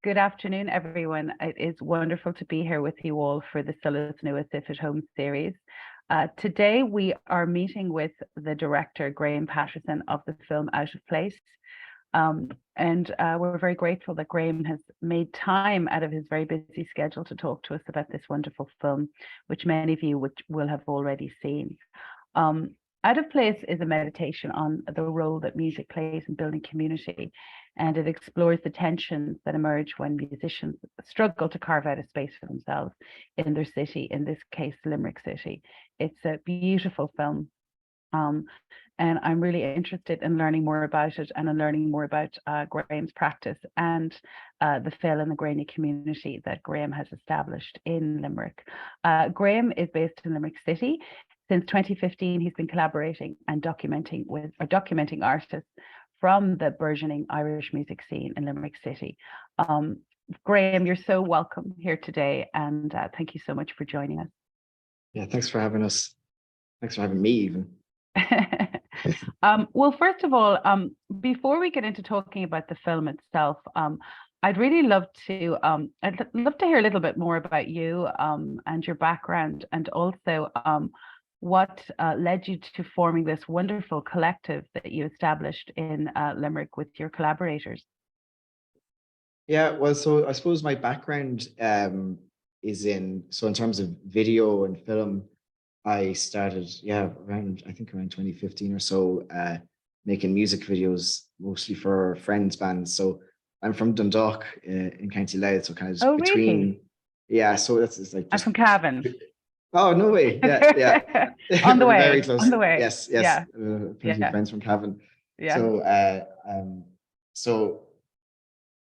Good afternoon, everyone. It is wonderful to be here with you all for the Solas Nua CIFF at Home series. Today, we are meeting with the director, Graham Patterson, of the film Out of Place. We're very grateful that Graham has made time out of his very busy schedule to talk to us about this wonderful film, which many of you will have already seen. Out of Place is a meditation on the role that music plays in building community, and it explores the tensions that emerge when musicians struggle to carve out a space for themselves in their city, in this case, Limerick City. It's a beautiful film, and I'm really interested in learning more about it and in learning more about Graham's practice and the Phil and the Granny community that Graham has established in Limerick. Graham is based in Limerick City. Since 2015, he's been collaborating and documenting artists from the burgeoning Irish music scene in Limerick City. Graham, you're so welcome here today, and thank you so much for joining us. Yeah, thanks for having us. Thanks for having me even. Well, first of all, before we get into talking about the film itself, I'd really love to hear a little bit more about you and your background, and also what led you to forming this wonderful collective that you established in Limerick with your collaborators. Yeah, well, so I suppose my background is in terms of video and film, I started, around 2015 or so, making music videos, mostly for friends' bands. So I'm from Dundalk in County Louth, so kind of between, really? Yeah, so that's like I'm from Cavan. Oh, no way. Yeah. On the way. Very close. On the way. Yes. Yeah. Plenty of friends from Cavan. Yeah. So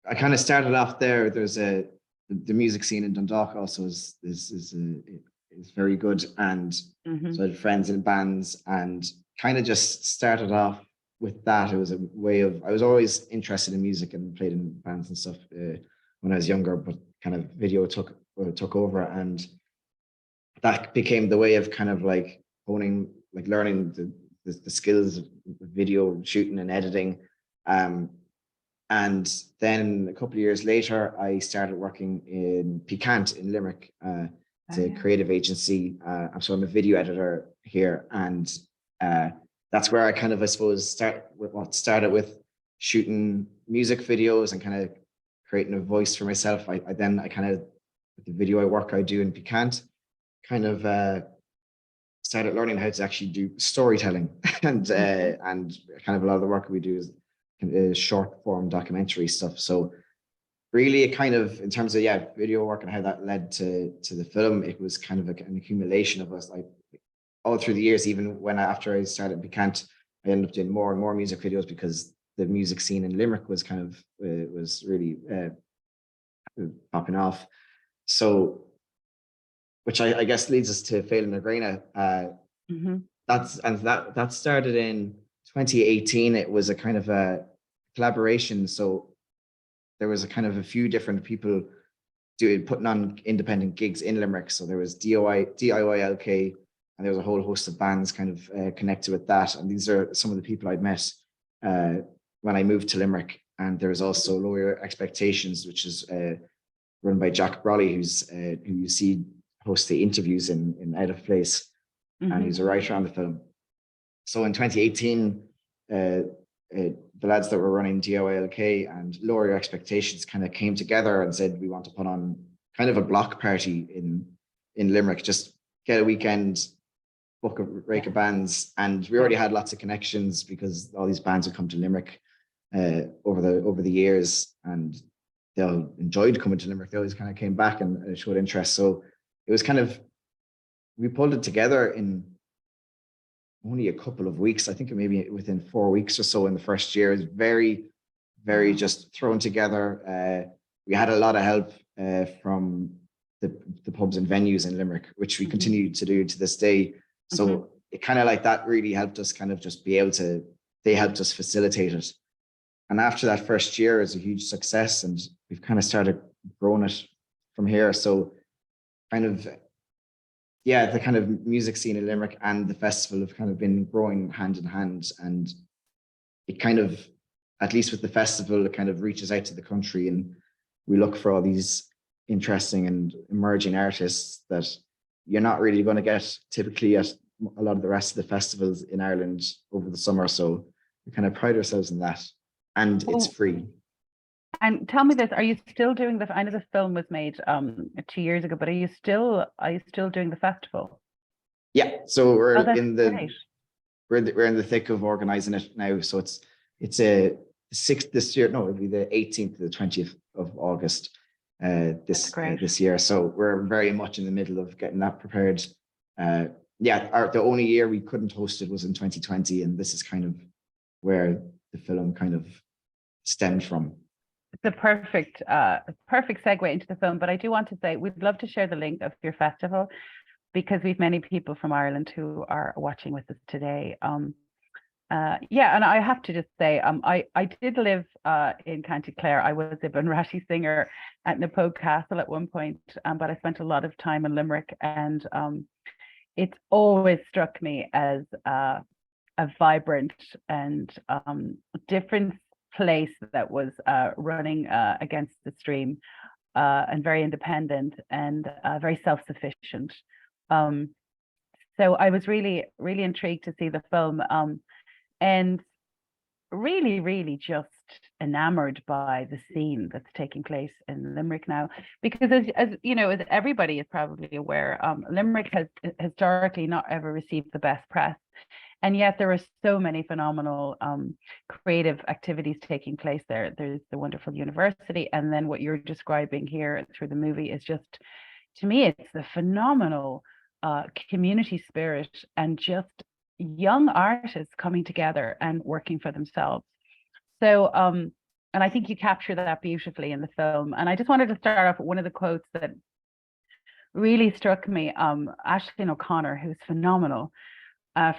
I kind of started off there. There's the music scene in Dundalk also is very good. And so I had friends in bands and kind of just started off with that. It was a way of, I was always interested in music and played in bands and stuff when I was younger, but kind of video took over, and that became the way of kind of like honing, like learning the skills of video shooting and editing. And then a couple of years later, I started working in Piquant in Limerick. It's a creative agency. So I'm a video editor here. And that's where I kind of, I suppose, started with shooting music videos and kind of creating a voice for myself. I kind of, with the video I do in Piquant, kind of started learning how to actually do storytelling, and kind of a lot of the work we do is short form documentary stuff. So really, it kind of, in terms of video work and how that led to the film, it was kind of an accumulation of us, like all through the years. Even after I started Piquant, I ended up doing more and more music videos because the music scene in Limerick was kind of was really popping off. So, which I guess leads us to Phil and the Granny. That started in 2018. It was a kind of a collaboration. So there was a kind of a few different people putting on independent gigs in Limerick. So there was DIYLK, and there was a whole host of bands kind of connected with that. And these are some of the people I'd met when I moved to Limerick. And there was also Lower Your Expectations, which is run by Jack Brolly, who you see host the interviews in Out of Place, and he's a writer on the film. So in 2018, the lads that were running DIYLK and Lower Your Expectations kind of came together and said, we want to put on kind of a block party in Limerick, just get a weekend, book a rake of bands. And we already had lots of connections because all these bands had come to Limerick over the years, and they all enjoyed coming to Limerick. They always kind of came back and showed interest. So it was kind of, we pulled it together in only a couple of weeks. I think maybe within 4 weeks or so in the first year. It was very, very just thrown together. We had a lot of help from the pubs and venues in Limerick, which we continue to do to this day. So it kind of like that really helped us kind of just be able to, they helped us facilitate it. And after that first year, it was a huge success, and we've kind of started growing it from here. So kind of, the kind of music scene in Limerick and the festival have kind of been growing hand in hand. And it kind of, at least with the festival, it kind of reaches out to the country. And we look for all these interesting and emerging artists that you're not really going to get typically at a lot of the rest of the festivals in Ireland over the summer. So we kind of pride ourselves in that, and it's free. And tell me this: are you still doing the? I know the film was made 2 years ago, but are you still doing the festival? Yeah, so we're in the great. we're in the thick of organizing it now. So it's a 6th this year. No, it'll be the 18th to the 20th of August this year. So we're very much in the middle of getting that prepared. The only year we couldn't host it was in 2020, and this is kind of where the film kind of stemmed from. It's a perfect segue into the film, but I do want to say we'd love to share the link of your festival, because we've many people from Ireland who are watching with us today. And I have to just say, I did live in County Clare. I was a Bunratty singer at Napogue Castle at one point, but I spent a lot of time in Limerick, and it's always struck me as a vibrant and different place that was running against the stream, and very independent and very self-sufficient. So I was really, really intrigued to see the film, and really just enamored by the scene that's taking place in Limerick now, because as you know, as everybody is probably aware, Limerick has historically not ever received the best press, and yet there are so many phenomenal creative activities taking place there. There's the wonderful university, and then what you're describing here through the movie is just, to me, it's the phenomenal community spirit and just young artists coming together and working for themselves. So, and I think you capture that beautifully in the film. And I just wanted to start off with one of the quotes that really struck me. Aisling O'Connor, who's phenomenal,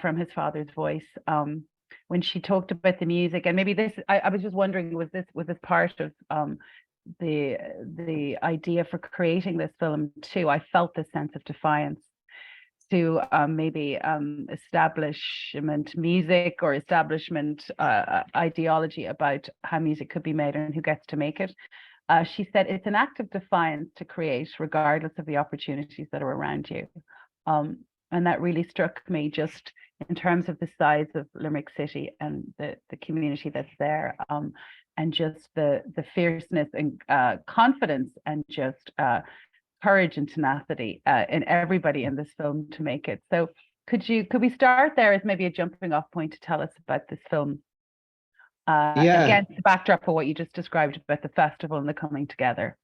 from His Father's Voice, when she talked about the music, and maybe this, I was just wondering, was this part of the idea for creating this film too? I felt this sense of defiance to maybe establishment music or establishment ideology about how music could be made and who gets to make it. She said, it's an act of defiance to create regardless of the opportunities that are around you. And that really struck me, just in terms of the size of Limerick City and the community that's there, and just the fierceness and confidence and just courage and tenacity in everybody in this film to make it. So could we start there as maybe a jumping off point to tell us about this film? Against the backdrop of what you just described about the festival and the coming together.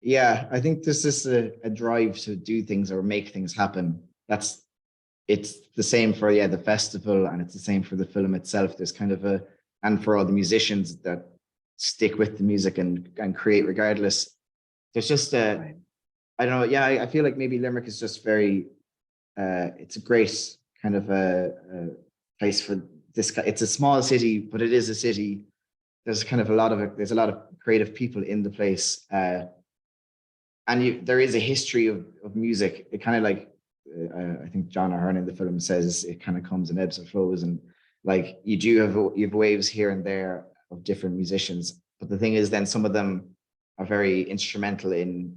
Yeah, I think this is a drive to do things or make things happen. It's the same for the festival, and it's the same for the film itself. There's kind of and for all the musicians that stick with the music and create regardless. There's just right. I don't know. Yeah, I feel like maybe Limerick is just very. It's a great kind of a place for this. It's a small city, but it is a city. There's kind of a lot of creative people in the place, and there is a history of music. It kind of like. I think John Ahern in the film says it kind of comes in ebbs and flows, and like you have waves here and there of different musicians, but the thing is, then some of them are very instrumental in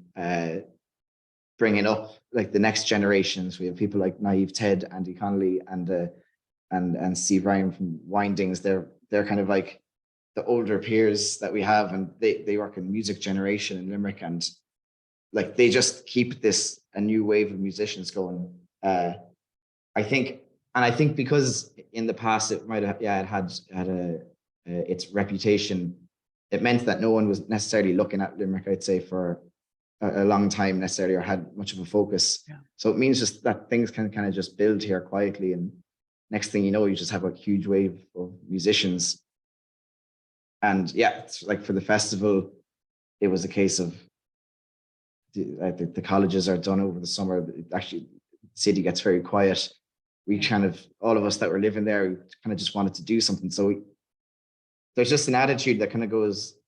bringing up like the next generations. We have people like Naive Ted, Andy Connolly, and Steve Ryan from Windings. They're kind of like the older peers that we have, and they work in music generation in Limerick, and like they just keep a new wave of musicians going. I think because in the past it might have it had its reputation. It meant that no one was necessarily looking at Limerick, I'd say, for a long time necessarily, or had much of a focus. Yeah. So it means just that things can kind of just build here quietly, and next thing you know, you just have a huge wave of musicians. And yeah, it's like for the festival, it was a case of the colleges are done over the summer. Actually, the city gets very quiet. We kind of, all of us that were living there, we kind of just wanted to do something. So there's just an attitude that kind of goes,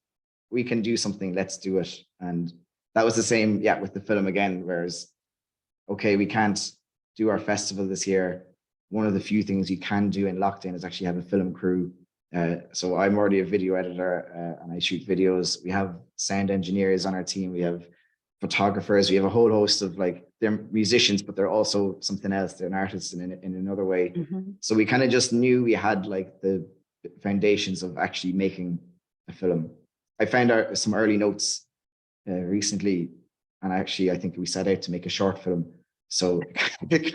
we can do something, let's do it. And that was the same, with the film again, whereas, okay, we can't do our festival this year. One of the few things you can do in lockdown is actually have a film crew So I'm already a video editor and I shoot videos. We have sound engineers on our team. We have photographers. We have a whole host of like, they're musicians, but they're also something else. They're an artist in another way. So we kind of just knew we had like the foundations of actually making a film. I found out some early notes recently, and I think we set out to make a short film. So it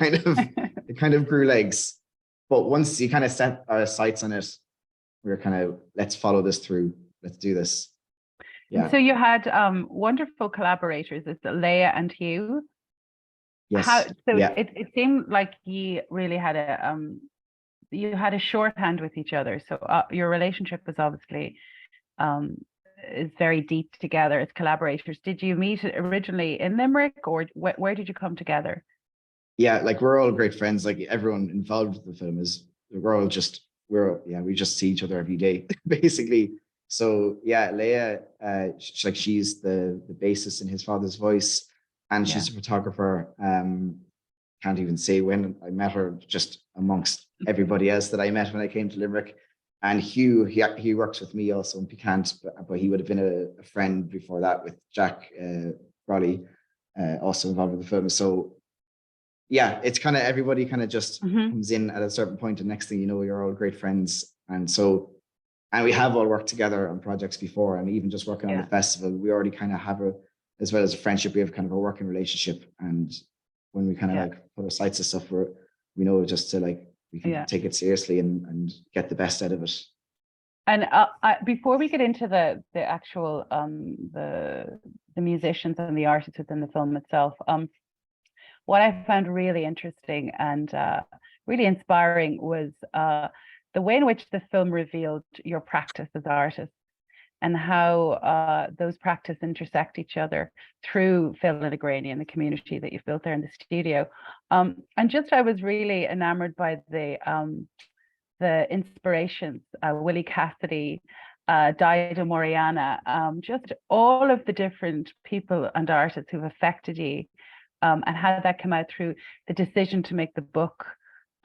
kind of grew legs. But once you kind of set our sights on it, we were kind of, let's follow this through. Let's do this. Yeah. So you had wonderful collaborators. It's Leia and Hugh. Yes. It seemed like you really had a shorthand with each other. So your relationship was obviously is very deep together as collaborators. Did you meet originally in Limerick, or where did you come together? Yeah, like we're all great friends. Like everyone involved with the film we just see each other every day, basically. So yeah, Leia, she's the bassist in His Father's Voice, and she's a photographer. Can't even say when I met her, just amongst everybody else that I met when I came to Limerick. And Hugh, he works with me also in Picant, but he would have been a friend before that with Jack Raleigh, also involved with the film. So yeah, it's kind of everybody kind of just comes in at a certain point, and next thing you know, you're all great friends. And we have all worked together on projects before, and even just working on the festival, we already kind of have as well as a friendship, we have kind of a working relationship. And when we kind of like put our sights and stuff, we know just to like, we can take it seriously and get the best out of it. And before we get into the actual the musicians and the artists within the film itself, what I found really interesting and really inspiring was the way in which the film revealed your practice as artists, and how those practices intersect each other through Phil and Granny and the community that you've built there in the studio. And just, I was really enamored by the inspirations, Willie Cassidy, Dido Moriana, just all of the different people and artists who've affected you, and how that came out through the decision to make the book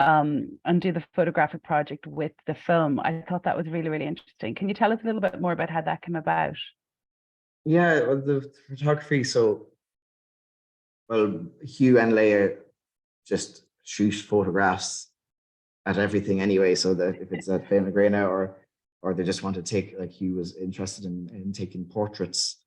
and do the photographic project with the film. I thought that was really, really interesting. Can you tell us a little bit more about how that came about? Yeah, well, the photography. So, well, Hugh and Leia just shoot photographs at everything anyway. So that if it's at Fame Grena or they just want to take, like Hugh was interested in taking portraits,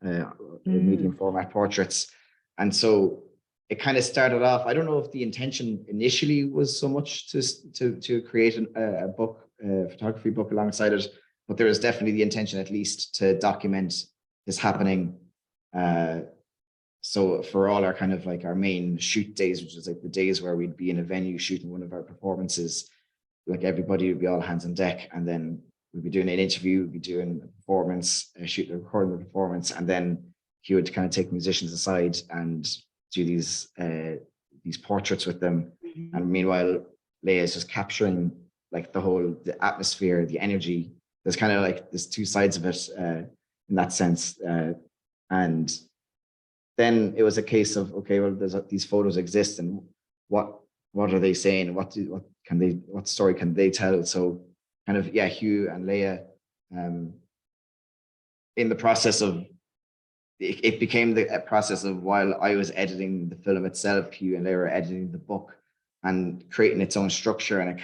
medium format portraits. And so it kind of started off, I don't know if the intention initially was so much to create a book, a photography book alongside it, but there was definitely the intention at least to document this happening. So for all our kind of like our main shoot days, which is like the days where we'd be in a venue shooting one of our performances, like everybody would be all hands on deck, and then we'd be doing an interview, we'd be doing a performance, recording the performance, and then he would kind of take musicians aside and do these portraits with them. And meanwhile, Leia is just capturing like the atmosphere, the energy. There's kind of like there's two sides of it in that sense. And then it was a case of, okay, well, these photos exist, and what are they saying? What story can they tell? So kind of, yeah, Hugh and Leia, in the process of, it became a process of, while I was editing the film itself, Hugh and Leia were editing the book and creating its own structure. And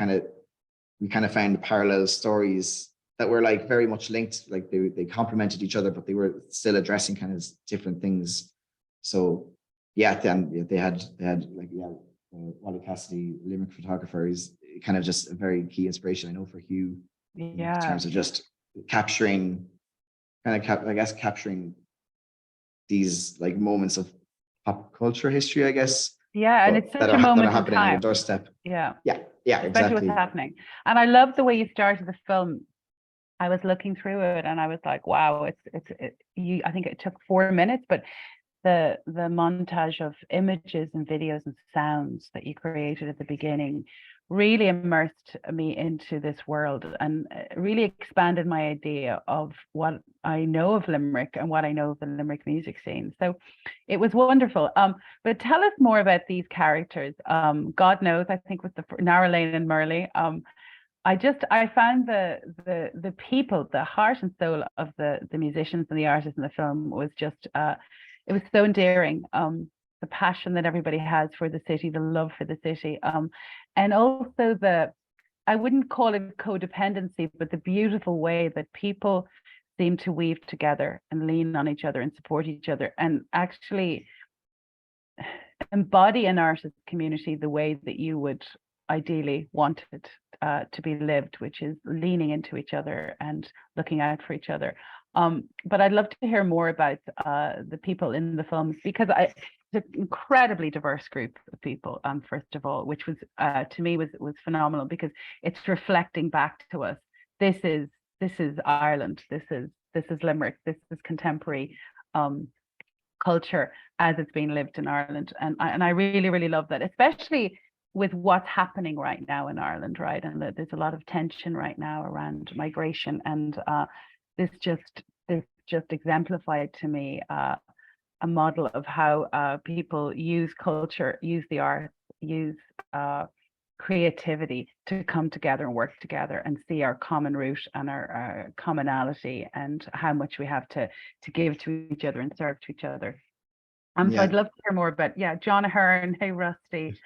we kind of found parallel stories that were like very much linked, like they complemented each other, but they were still addressing kind of different things. So yeah, then they had like, Wally Cassidy, Limerick photographer, is kind of just a very key inspiration, I know, for Hugh, in terms of just capturing these like moments of pop culture history, I guess. Yeah, and it's such a moment that are in happening time. on your doorstep. Yeah, exactly. Especially what's happening. And I love the way you started the film. I was looking through it and I was like, wow, I think it took 4 minutes, but the montage of images and videos and sounds that you created at the beginning really immersed me into this world and really expanded my idea of what I know of Limerick and what I know of the Limerick music scene. So it was wonderful. But tell us more about these characters. God knows, I think, with the Narrow Lane and MuRli. I found the people, the heart and soul of the musicians and the artists in the film was just it was so endearing. The passion that everybody has for the city, the love for the city, and also I wouldn't call it codependency, but the beautiful way that people seem to weave together and lean on each other and support each other, and actually embody an artist community the way that you would ideally want it to be lived, which is leaning into each other and looking out for each other. But I'd love to hear more about the people in the films, because it's an incredibly diverse group of people, first of all, which was to me was phenomenal, because it's reflecting back to us. This is Ireland. This is Limerick. This is contemporary culture as it's being lived in Ireland, and I really, really love that, especially with what's happening right now in Ireland, right? And that there's a lot of tension right now around migration, and this just exemplified to me a model of how people use culture, use the arts, use creativity to come together and work together and see our common root and our commonality, and how much we have to give to each other and serve to each other. So I'd love to hear more about, John Ahern, hey Rusty.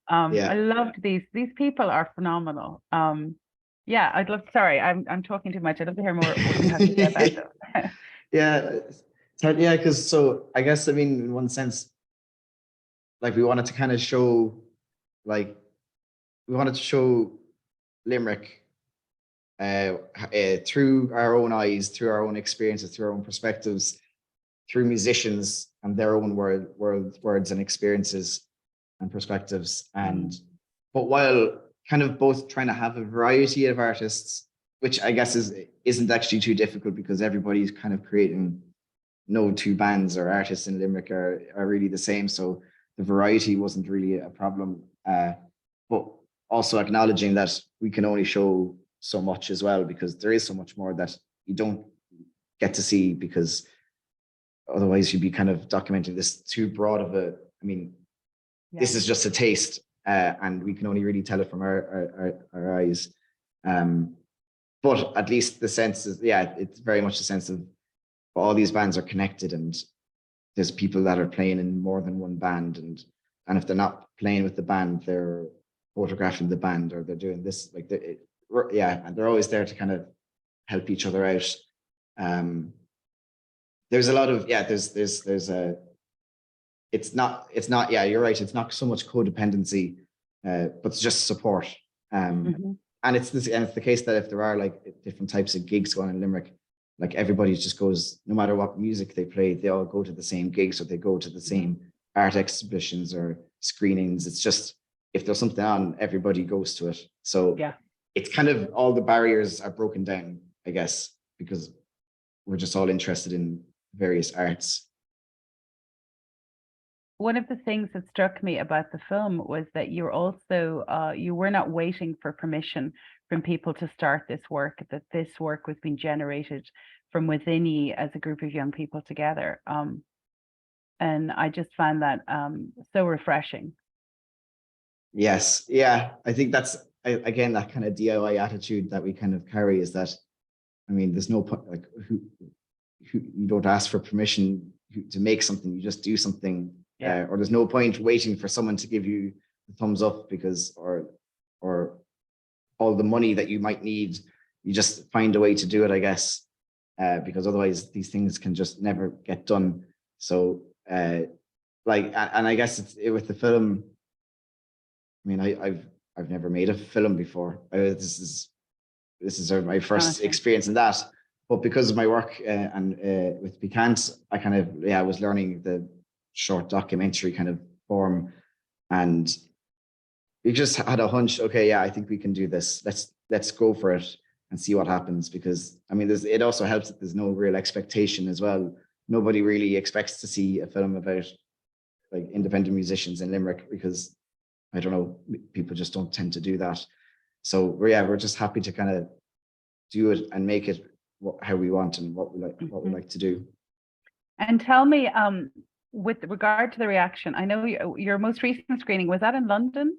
I loved these people are phenomenal. I'd love, sorry, I'm talking too much. I'd love to hear more what you have to say about them. Because so I guess, I mean, in one sense, like we wanted to show Limerick through our own eyes, through our own experiences, through our own perspectives, through musicians and their own words and experiences and perspectives. And but while kind of both trying to have a variety of artists, which I guess isn't actually too difficult, because everybody's kind of creating, no two bands or artists in Limerick are really the same. So the variety wasn't really a problem. But also acknowledging that we can only show so much as well, because there is so much more that you don't get to see, because otherwise you'd be kind of documenting this too broad of a, I mean, this is just a taste, and we can only really tell it from our eyes. But at least the sense is, it's very much a sense of all these bands are connected, and there's people that are playing in more than one band, and if they're not playing with the band, they're photographing the band, or they're doing this, like and they're always there to kind of help each other out. There's a lot of there's a it's not you're right, it's not so much codependency, but it's just support. And it's the case that if there are like different types of gigs going in Limerick, like everybody just goes, no matter what music they play, they all go to the same gigs, or they go to the same art exhibitions or screenings. It's just, if there's something on, everybody goes to it. So it's kind of, all the barriers are broken down, I guess, because we're just all interested in various arts. One of the things that struck me about the film was that you're also, you were not waiting for permission from people to start this work, that this work was being generated from within you as a group of young people together. And I just find that so refreshing. Yes. Yeah. I think that's, again, that kind of DIY attitude that we kind of carry, is that, I mean, there's no point, like, who you don't ask for permission to make something, you just do something. Or there's no point waiting for someone to give you the thumbs up, because, or all the money that you might need, you just find a way to do it, I guess, because otherwise these things can just never get done. So like, and I guess it's with the film, I mean, I've never made a film before. This is my first experience in that, but because of my work and with Piquant, I kind of was learning the short documentary kind of form, and we just had a hunch. Okay, I think we can do this. Let's go for it and see what happens. Because I mean, it also helps that there's no real expectation as well. Nobody really expects to see a film about like independent musicians in Limerick, because I don't know, people just don't tend to do that. So we're just happy to kind of do it and make it how we want and what we like to do. And tell me, with regard to the reaction, I know your most recent screening, was that in London?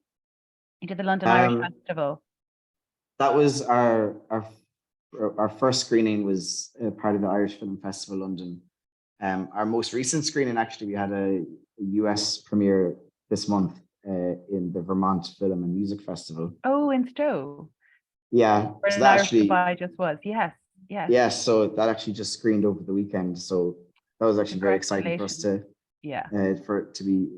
You did the London Irish Festival. That was our first screening was part of the Irish Film Festival London. Our most recent screening, actually, we had a US premiere this month in the Vermont Film and Music Festival. Oh, in Stowe. Yeah, Where so an that Irish actually, Goodbye just was. Yes, yes. yeah, so that actually just screened over the weekend. So that was actually very exciting for us to Yeah. for it to be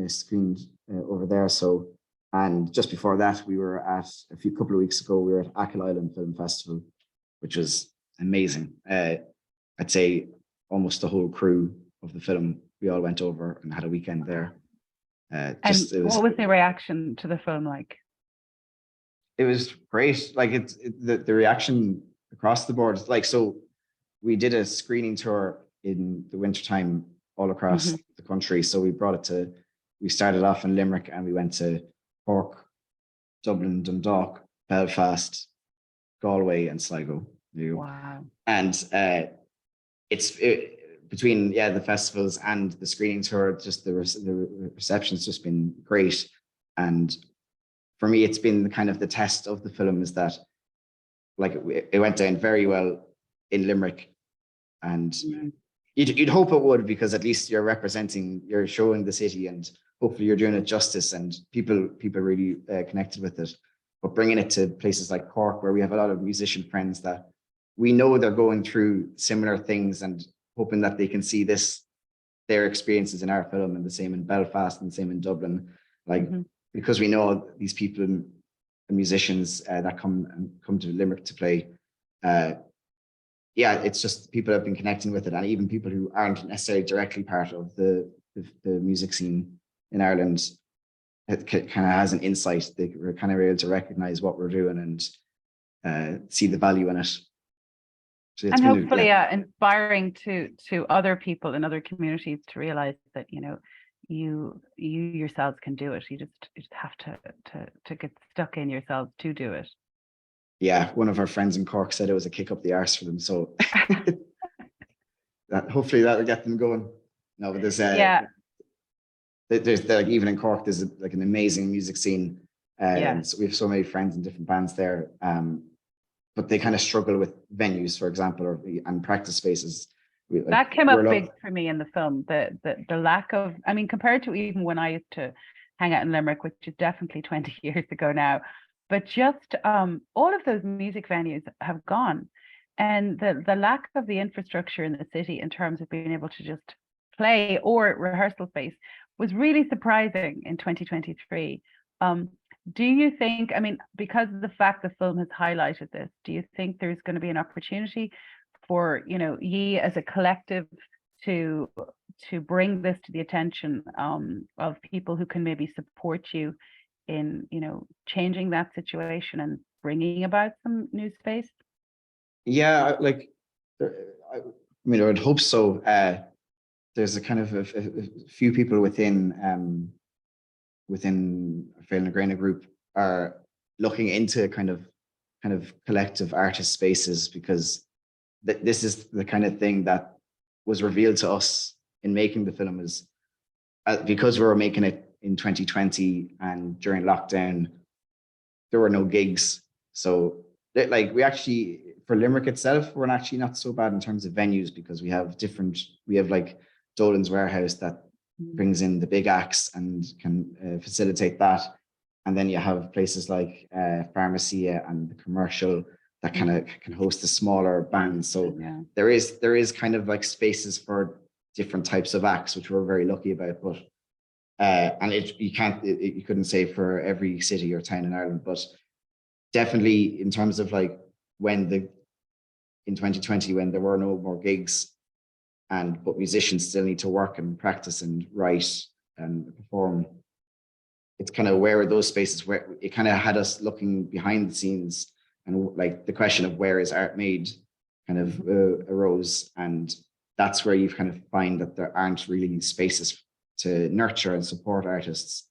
screened over there. So, and just before that, we were at couple of weeks ago, we were at Achill Island Film Festival, which was amazing. I'd say almost the whole crew of the film, we all went over and had a weekend there. What was the reaction to the film like? It was great. Like the reaction across the board. Like, so we did a screening tour in the wintertime all across the country. So we started off in Limerick and we went to Cork, Dublin, Dundalk, Belfast, Galway, and Sligo. Wow. And between the festivals and the screening tour, just the reception's just been great. And for me, it's been kind of the test of the film is that like it went down very well in Limerick, and you'd hope it would, because at least you're showing the city, and hopefully you're doing it justice, and people really connected with it. But bringing it to places like Cork, where we have a lot of musician friends that we know they're going through similar things, and hoping that they can see their experiences in our film, and the same in Belfast and the same in Dublin, because we know these people and musicians that come to Limerick to play. It's just people have been connecting with it, and even people who aren't necessarily directly part of the music scene in Ireland, it kind of has an insight. We're kind of able to recognize what we're doing and see the value in it. So and hopefully inspiring to other people in other communities to realize that, you know, you yourselves can do it. You just have to get stuck in yourselves to do it. Yeah, one of our friends in Cork said it was a kick up the arse for them. So hopefully that will get them going. No, but there's like, even in Cork, there's like an amazing music scene. And so we have so many friends in different bands there. But they kind of struggle with venues, for example, and practice spaces. That came up big for me in the film. The lack of, I mean, compared to even when I used to hang out in Limerick, which is definitely 20 years ago now, but just all of those music venues have gone, and the lack of the infrastructure in the city in terms of being able to just play or rehearsal space was really surprising in 2023. Do you think, I mean, because of the fact the film has highlighted this, do you think there's going to be an opportunity for, you know, ye as a collective to bring this to the attention of people who can maybe support you in, you know, changing that situation and bringing about some new space? Yeah, like, I mean, I would hope so. There's a kind of a few people within Fail na Graine group are looking into kind of collective artist spaces, because this is the kind of thing that was revealed to us in making the film, is because we were making it in 2020 and during lockdown, there were no gigs. So like we actually, for Limerick itself, we're actually not so bad in terms of venues, because we have like Dolan's Warehouse that brings in the big acts and can facilitate that. And then you have places like Pharmacia and the Commercial that kind of can host the smaller bands. So there is kind of like spaces for different types of acts, which we're very lucky about. But and you couldn't say for every city or town in Ireland, but definitely in terms of like in 2020, when there were no more gigs, but musicians still need to work and practice and write and perform, it's kind of where are those spaces, where it kind of had us looking behind the scenes, and like the question of where is art made kind of arose. And that's where you kind of find that there aren't really spaces to nurture and support artists.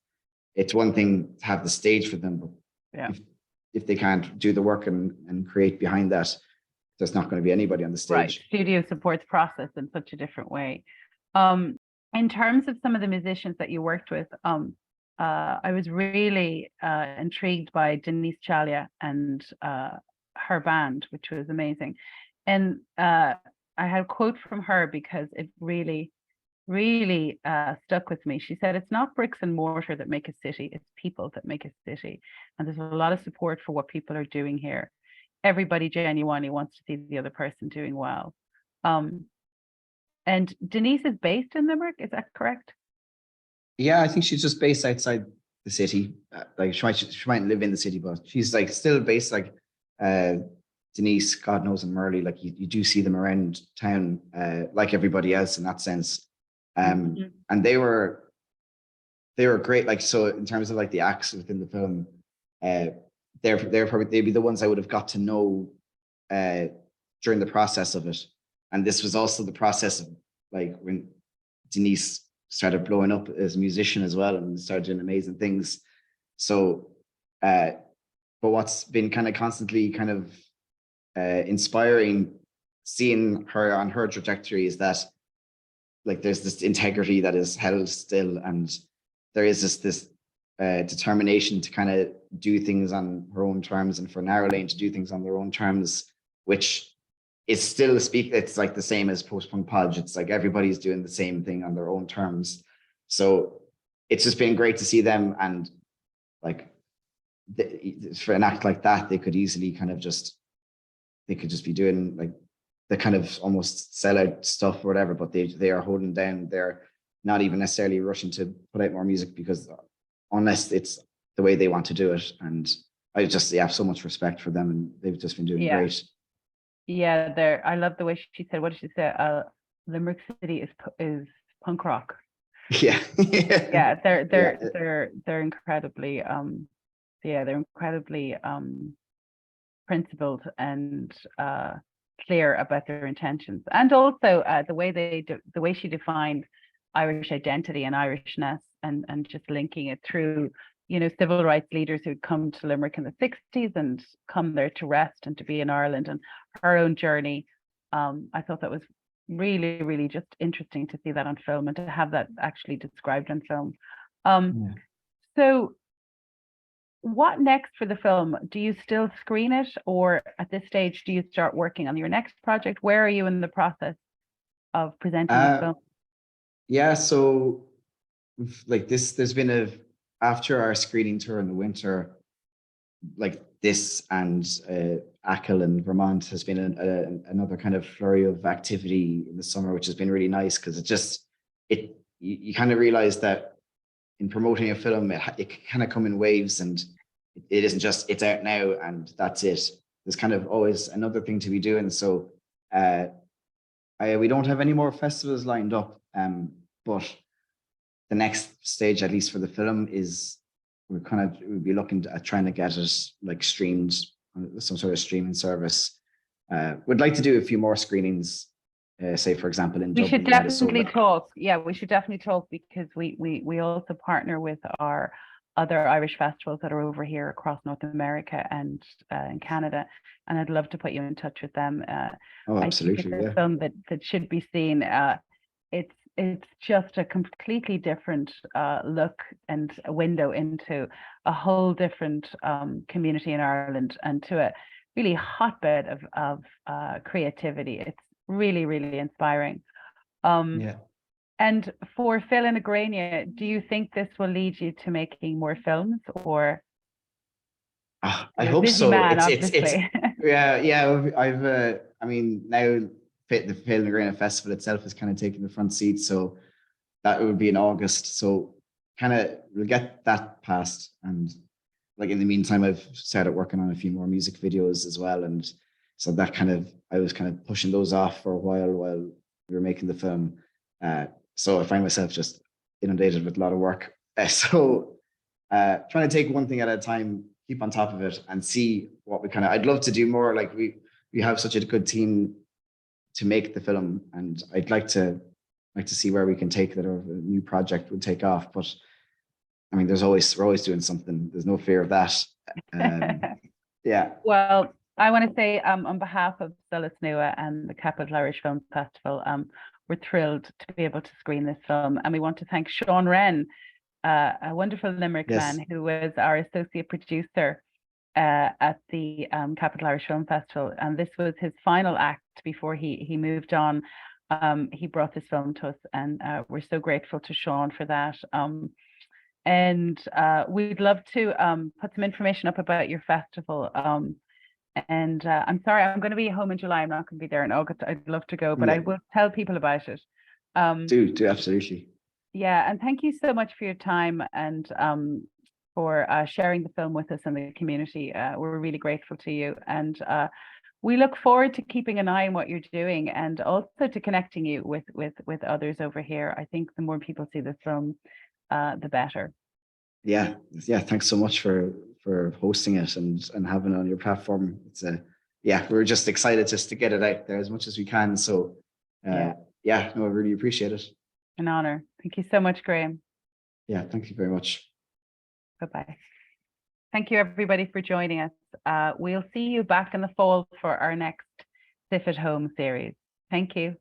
It's one thing to have the stage for them, but if they can't do the work and create behind that, there's not going to be anybody on the stage. Right. Studio supports process in such a different way. In terms of some of the musicians that you worked with, I was really intrigued by Denise Chaila and her band, which was amazing. And I had a quote from her because it really, really stuck with me. She said, "It's not bricks and mortar that make a city, it's people that make a city." And there's a lot of support for what people are doing here. Everybody genuinely wants to see the other person doing well. And Denise is based in Limerick, is that correct? Yeah, I think she's just based outside the city. Like she might live in the city, but she's like still based like Denise, God knows, and MuRli. Like you do see them around town, like everybody else in that sense. And they were great. Like, so in terms of like the acts within the film, they'd be the ones I would have got to know during the process of it. And this was also the process of like when Denise started blowing up as a musician as well and started doing amazing things. So, but what's been kind of constantly kind of inspiring seeing her on her trajectory is that like there's this integrity that is held still, and there is this determination to kind of do things on her own terms, and for Narrow Lane to do things on their own terms, which is still it's like the same as post-punk Podge. It's like everybody's doing the same thing on their own terms. So it's just been great to see them, and like for an act like that, they could easily kind of just be doing like the kind of almost sellout stuff or whatever, but they are holding down. They're not even necessarily rushing to put out more music because unless it's the way they want to do it. And I just have so much respect for them, and they've just been doing great. Yeah, I love the way she said, what did she say? Limerick City is punk rock. Yeah. Yeah, they're incredibly they're incredibly principled and clear about their intentions, and also the way she defined Irish identity and Irishness, and just linking it through, you know, civil rights leaders who'd come to Limerick in the 60s and come there to rest and to be in Ireland, and her own journey. I thought that was really, really just interesting to see that on film and to have that actually described on film. So what next for the film? Do you still screen it, or at this stage do you start working on your next project? Where are you in the process of presenting the film? Yeah, so like there's been after our screening tour in the winter, like this and Achill and Vermont has been another kind of flurry of activity in the summer, which has been really nice, because you kind of realize that in promoting a film, it can kind of come in waves, and it isn't just it's out now and that's it. There's kind of always another thing to be doing. So we don't have any more festivals lined up, but the next stage, at least for the film, is we'll be looking at trying to get it like streamed on some sort of streaming service. We'd like to do a few more screenings, say for example in Dublin. We should definitely talk. Yeah, we should definitely talk, because we also partner with our other Irish festivals that are over here across North America and in Canada, and I'd love to put you in touch with them. Absolutely. I think it's a film that should be seen. It's just a completely different look and a window into a whole different community in Ireland, and to a really hotbed of creativity. It's really, really inspiring. And for Phil and Agrania, do you think this will lead you to making more films, or? I hope so. Man, it's yeah. I've I mean, now the Phil and Agrania Festival itself is kind of taking the front seat, so that would be in August. So kind of we'll get that passed, and like in the meantime, I've started working on a few more music videos as well, and so that I was kind of pushing those off for a while we were making the film. So I find myself just inundated with a lot of work. So trying to take one thing at a time, keep on top of it, and see what I'd love to do more. Like we have such a good team to make the film, and I'd like to see where we can take that, or a new project would take off. But I mean, we're always doing something. There's no fear of that. Yeah. Well, I want to say on behalf of Solas Nua and the Capital Irish Film Festival, we're thrilled to be able to screen this film, and we want to thank Sean Wren a wonderful Limerick Yes. man who was our associate producer at the Capital Irish Film Festival, and this was his final act before he moved on. He brought this film to us, and we're so grateful to Sean for that. And we'd love to put some information up about your festival. And I'm sorry, I'm going to be home in July. I'm not going to be there in August. I'd love to go, but I will tell people about it. Do absolutely. Yeah, and thank you so much for your time and for sharing the film with us and the community. We're really grateful to you, and we look forward to keeping an eye on what you're doing, and also to connecting you with others over here. I think the more people see the film, the better. Yeah, thanks so much for hosting it and having it on your platform. It's we're just excited just to get it out there as much as we can. So I really appreciate it. An honor. Thank you so much, Graham. Yeah, thank you very much. Bye-bye. Thank you, everybody, for joining us. We'll see you back in the fall for our next CIFF at Home series. Thank you.